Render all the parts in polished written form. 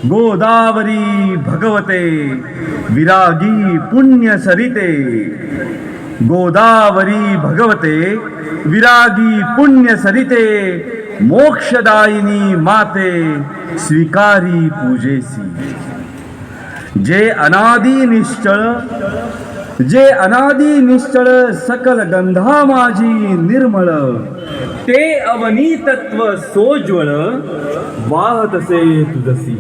गोदावरी भगवते विरागी पुण्य सरिते, गोदावरी भगवते विरागी पुण्य सरिते, मोक्षदायिनी माते स्वीकारी पूजेसी. जे अनादि निश्चळ सकल गंधा माझी निर्मळ, ते अवनी तत्व सोज्वळ वाहतसे तुझसी.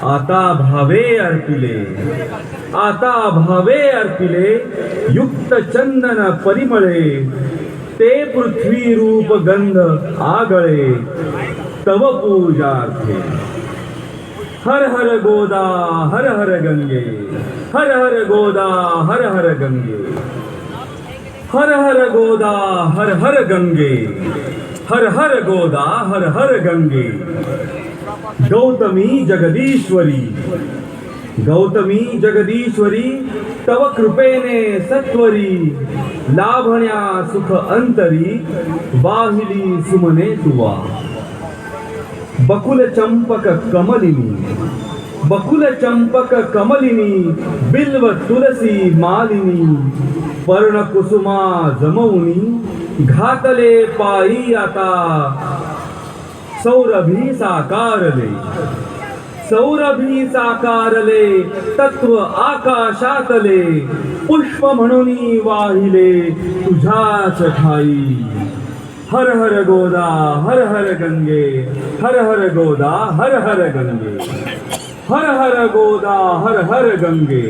आता भावे अर्पिले युक्त चंदन परिमळे, ते पृथ्वी रूप गंध आगळे तव पूजार्थे. हर हर गोदा हर हर गंगे, हर हर गोदा हर हर गंगे, हर हर गोदा हर हर गंगे, हर हर गोदा हर हर गंगे. गौतमी जगदीश्वरी तव कृपेने सत्वरी, लाभण्या सुख अंतरी वाहिली सुमने तुवा. बकुल चंपक कमलिनी बिल्व तुलसी मालिनी, पर्ण कुसुमा जमवुनी घातले पायी आता. सौरभी साकारले तत्व आकाशातले, पुष्प म्हणून वाहिले तुझ्याच ठाई. हर हर गोदा हर हर गंगे, हर हर गोदा हर हर गंगे, हर हर गोदा हर हर गंगे,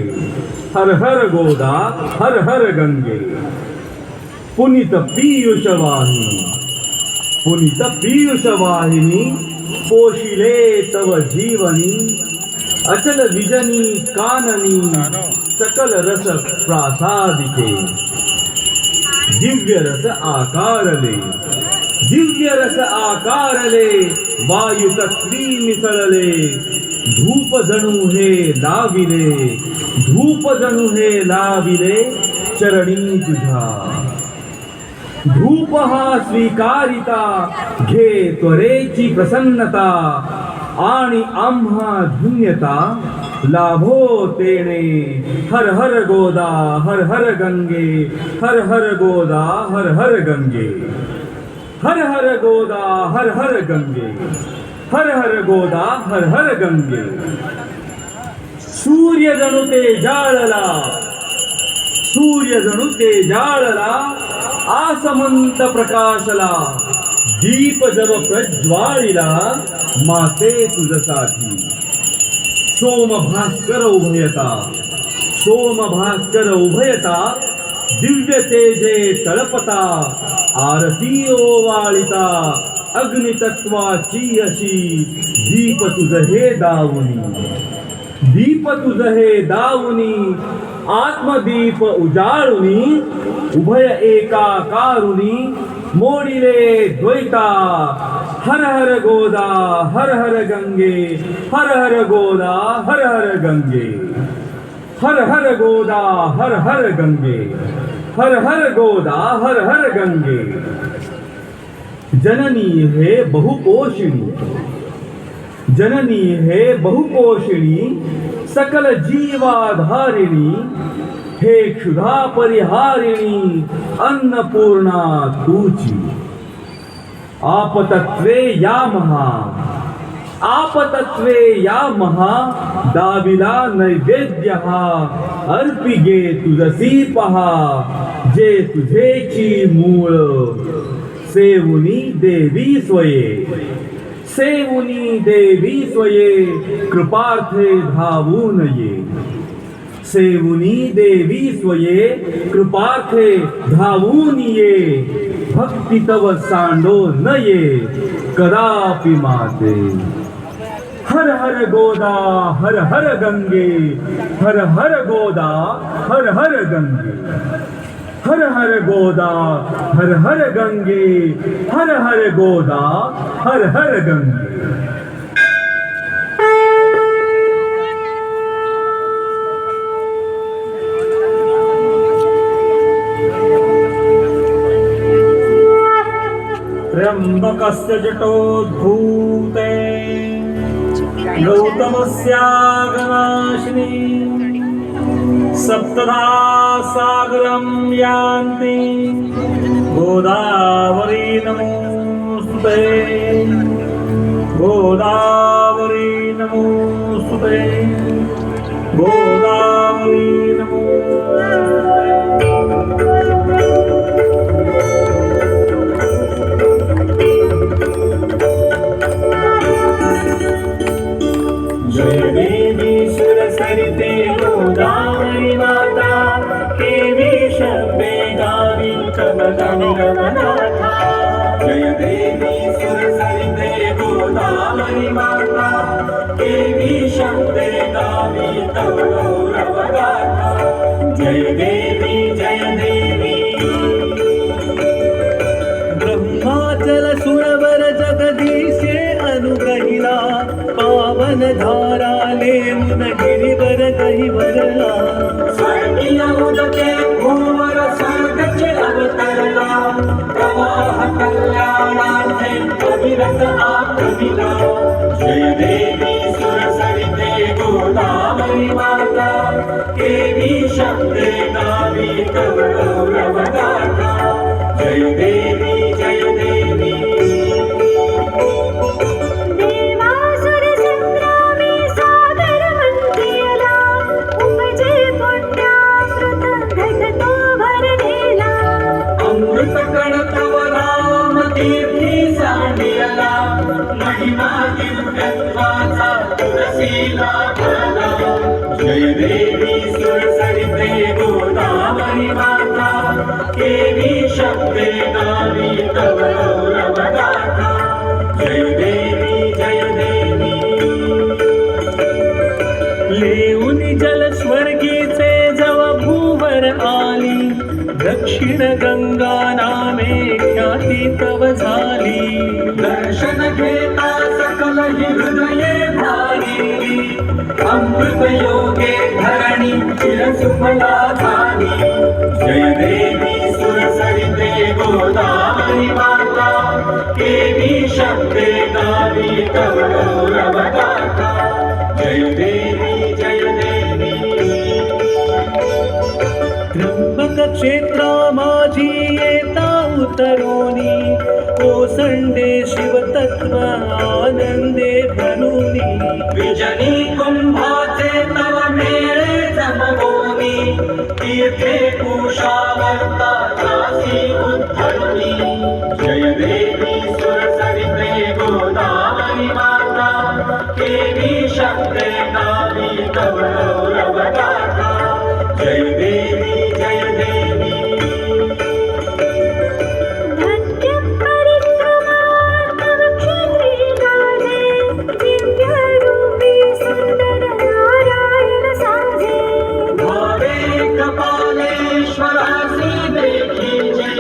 हर हर गोदा हर हर गंगे. पुनीत पीयूष वाहिनी पोशिले तव जीवनी, अचल विजनी काननी सकल रस प्रासादिके. दिव्य रस आकारले वायु तत्वी मिसळले, धूप जणू हे लाविले चरणी तुझा. धूप हा स्वीकारिता घे त्वरेची प्रसन्नता, आणि आम्हा धन्यता लाभो तेणे. हर हर गोदा हर हर गंगे, हर हर गोदा हर हर गंगे, हर हर गोदा हर हर गंगे, हर हर गोदा हर हर गंगे. सूर्य जणू ते जाळला आसमंत प्रकाशला, दीप जब प्रज्वाळिला माते तुझसाठी. सोम भास्कर उभयता दिव्य तेजे तळपता, आरती ओवाळिता अग्नितत्वाची अशी. दीप तुझ हे दावुनी आत्मदीप उजाळुनी, उभय एकाकारुनी मोडिले द्वैता. हर हर गोदा हर हर गंगे, हर हर गोदा हर हर गंगे, हर हर गोदा हर हर गंगे, हर हर गोदा हर हर गंगे. जननी हे बहुपोषिणी सकल जीवाधारिणी, हे क्षुधा परिहारिणी अन्नपूर्णा तूची. आपतत्वे या महा दाविला नैवेद्य हा. अर्पिगे तुझसी पहा जे तुझेची मूळ. सेवुनी देवी स्वये कृपार्थे धावून ये. सेवुनी देवी स्वये कृपार्थे धावून ये. भक्ती तव सांडो न ये कदापि माते. हर हर गोदा हर हर गंगे, हर हर गोदा हर हर गंगे, हर हर गोदा हर हर गंगे, हर हर गोदा हर हर गंगे. त्र्यंबकस्य जटोद्भूते गौतमस्यागनाशिनी सप्तधा सागरं यान्ति गोदावरी नमोस्तुते गोदावरी नमोस्तुते गोदावरी जय देवी सुरसरिते गोदावरी माता देवी शब्दे गावी कमलनिरवनाथा जय देवी सुरसरिते गोदावरी माता देवी शब्दे गावी कमलनिरवनाथा जय देवी ब्रह्माचल सुरवर जगदीशे अनुग्रहिला पावन धारा लेन गिरिवर गहिवरला स्वर्गीय उदके भूवर स्वर्गचे अवतरला प्रवाह कल्याणार्थे अविरत आक्रमिला जय देवी सुरसरिते गोदावरी माता देवी शब्दे गावी कमलनिरवनाथा जय देवी देवासुर संग्रामे सादर वंदियला उपजे पुण्यामृत घटतो भरणेला अमृत कण तव राम तीर्थी सांडियला महिमा दिव्यत्वाचा तुलसीला भरला जय देवी सुरसरिते गोदावरी माता देवी शब्दे गावी कमलनिरवनाथा जय देवी लेऊन जल स्वर्गीचे जव भूवर आली दक्षिण गंगा नामे ख्याती तव झाली दर्शन घेता सकल हृदये भारी अमृत योगे धरणी चिरसुफला झाली जय देवी सुरसरिते गोदावरी माता देवी शब्दे गावी कमलनिरवनाथा जय देवी त्र्यंबक क्षेत्रा माझी येता उतरोनी ओसंडे शिवतत्व आनंदे भरुनी विजनी कुंभाचे तव मेळे जमवोनी तीर्थे कुशावर्ता जासी उद्धरुनी जय देवी सुरसरिते गोदावरी माता देवी शब्दे गावी कमलनिरवनाथा जय देवी धन्य परिक्रमार्थं क्षेत्री गाजे दिव्य रूपी सुंदर नारायण साजे भावे कपालेश्वरासी देखीजे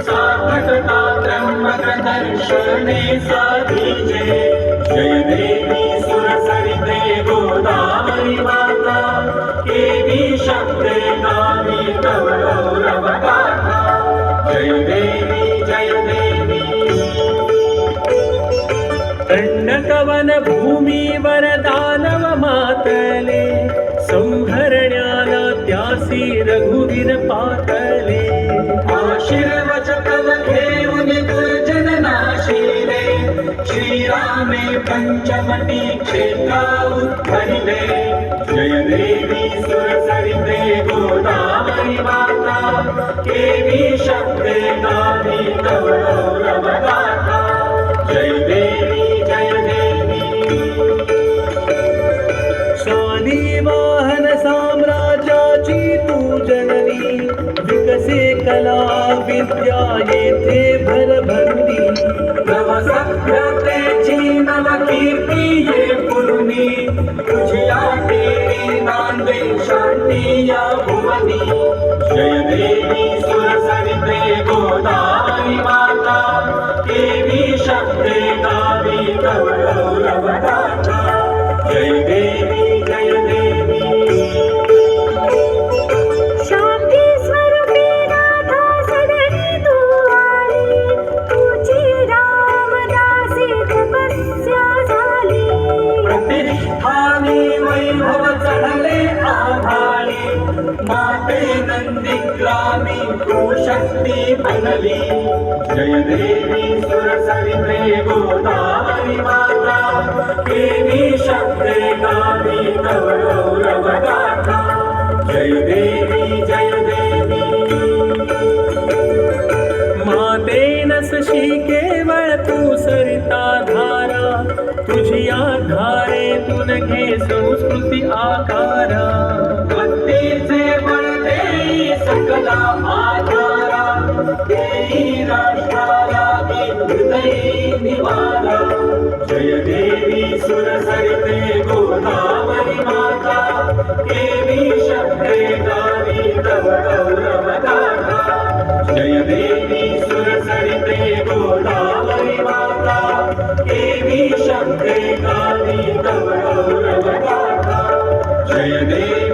सार्थकता त्र्यंबक दर्शने साधीजे जय देवी सुरसरिते गोदावरी माता देवी शब्दे गावी कमलनिरवनाथा जय देवी दंडकवन भूमीवर दानव मातले संहरण्याला त्यासी रघुवीर पातले आशीर्वचन घेऊन दुर्जन नाशिले श्रीरामे पंचवटी क्षेत्रा उत्तरिले जय देवी सुरसरिते गोदावरी माता देवी शब्दे गावी कमलनिरवनाथा जय देवी शाली वाहन साम्राज्याची तू जननी विकसे कला विद्या येथे भरभरली नवसभ्यतेची नवकीर्ती ये पुरुनी तुझिया देवी नांदे शांती या भुवनी जय देवी सुरसरिते गोदावरी माता देवी शब्दे गावी कमलनिरवनाथा जय देवी शांती स्वरूपी नाथा सदनी तू आली तुझी माते नंदीग्रामी तू शक्ती बनली जय देवी सुरसरिते गोदावरी माता देवी शब्दे गावी तव गौरव गाथा जय देवी माते नसशी केवळ तू सरिता धारा तुझिया धारेतून घे संस्कृती आकारा भक्तीचे बळ देई सकला आधारा देई राष्ट्राला हृदयी निवारा जय देवी सुरसरिते गोदावरी माता देवी शब्दे गावी तव गौरव गाथा जय देवी सुरसरिते गोदावरी माता देवी शब्दे गावी तव गौरव गाथा जय देवी